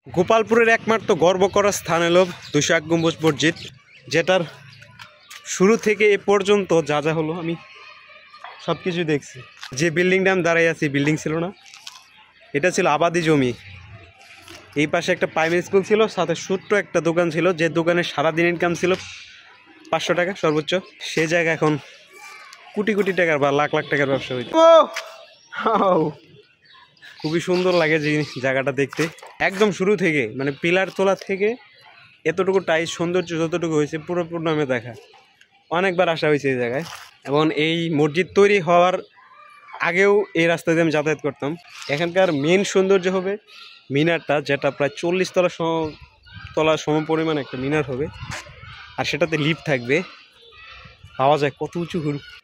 গোপালপুরের একমাত্র গর্ব করার স্থান হলো 201 গম্বুজ মসজিদ, যেটার শুরু থেকে এ পর্যন্ত যা যা হলো আমি সব কিছু দেখছি। যে বিল্ডিংটা আমি দাঁড়াই আছি বিল্ডিং ছিল না, এটা ছিল আবাদি জমি। এই পাশে একটা প্রাইমারি স্কুল ছিল, সাথে ছোট্ট একটা দোকান ছিল, যে দোকানে সারাদিন ইনকাম ছিল 500 টাকা সর্বোচ্চ। সে জায়গা এখন কোটি কোটি টাকার বা লাখ লাখ টাকার ব্যবসা হয়েছে। খুবই সুন্দর লাগে যে জায়গাটা দেখতে, একদম শুরু থেকে মানে পিলার তোলা থেকে এতটুকু টাইস সৌন্দর্য যতটুকু হয়েছে পুরোপূর্ণ আমি দেখা। অনেকবার আসা হয়েছে এই জায়গায়, এবং এই মসজিদ তৈরি হওয়ার আগেও এই রাস্তা দিয়ে আমি যাতায়াত করতাম। এখানকার মেন সৌন্দর্য হবে মিনারটা, যেটা প্রায় 40 তলা সম পরিমাণ একটা মিনার হবে, আর সেটাতে লিফট থাকবে। পাওয়া যায় কত উঁচু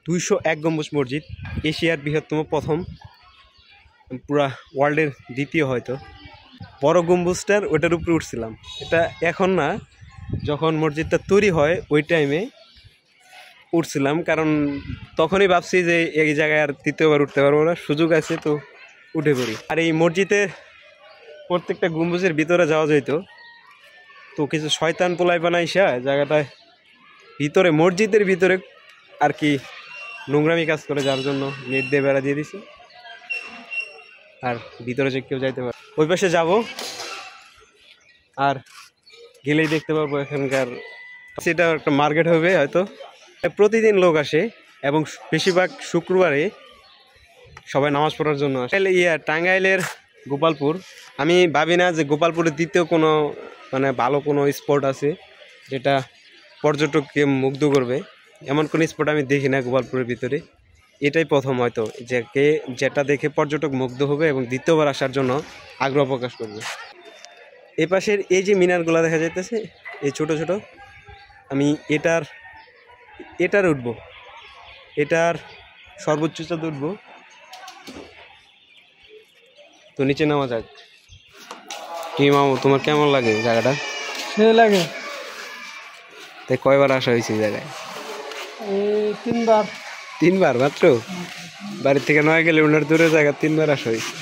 201 গম্বুজ মসজিদ, এশিয়ার বৃহত্তম, প্রথম, পুরা ওয়ার্ল্ডের দ্বিতীয় হয়তো। বড় গম্বুজটার ওইটার উপরে উঠছিলাম, এটা এখন না, যখন মসজিদটা তৈরি হয় ওই টাইমে উঠছিলাম, কারণ তখনই ভাবছি যে এই জায়গায় আর তৃতীয়বার উঠতে পারবো না, সুযোগ আছে তো উঠে পড়ি। আর এই মসজিদে প্রত্যেকটা গম্বুজের ভিতরে যাওয়া যেত, তো কিছু শয়তান পোলাই বানাইসা জায়গাটায় ভিতরে, মসজিদের ভিতরে আর কি নোংরামি কাজ করে, যার জন্য নেট দিয়ে বেড়া দিয়ে দিছে, আর ভিতরে যে কেউ যাইতে পারে। ওই পাশে যাব, আর গেলেই দেখতে পারবো এখানকার, সেটা একটা মার্কেট হবে হয়তো। প্রতিদিন লোক আসে, এবং বেশিরভাগ শুক্রবারে সবাই নামাজ পড়ার জন্য আসে। টাঙ্গাইলের গোপালপুর, আমি ভাবি না যে গোপালপুরের দ্বিতীয় কোনো মানে ভালো কোনো স্পট আছে যেটা পর্যটককে মুগ্ধ করবে। এমন কোনো স্পট আমি দেখি না গোপালপুরের ভিতরে, এটাই প্রথম হয়তো, যেটা দেখে পর্যটক মুগ্ধ হবে এবং দ্বিতীয়বার আসার জন্য আগ্রহ প্রকাশ করবে। এ পাশের এই যে মিনারগুলো দেখা যাইতেছে, এই ছোট ছোট, আমি এটার উঠবো, এটার সর্বোচ্চ উচ্চতা উঠবো। তো নিচে নামা যাক। কি মামু, তোমার কেমন লাগে জায়গাটা? সে লাগে। তাই কয়বার আসা হয়েছে এই জায়গায়? 3বার। 3বার মাত্র? বাড়ির থেকে 9 কিলোমিটার দূরের জায়গা 3বার আসা হয়েছে।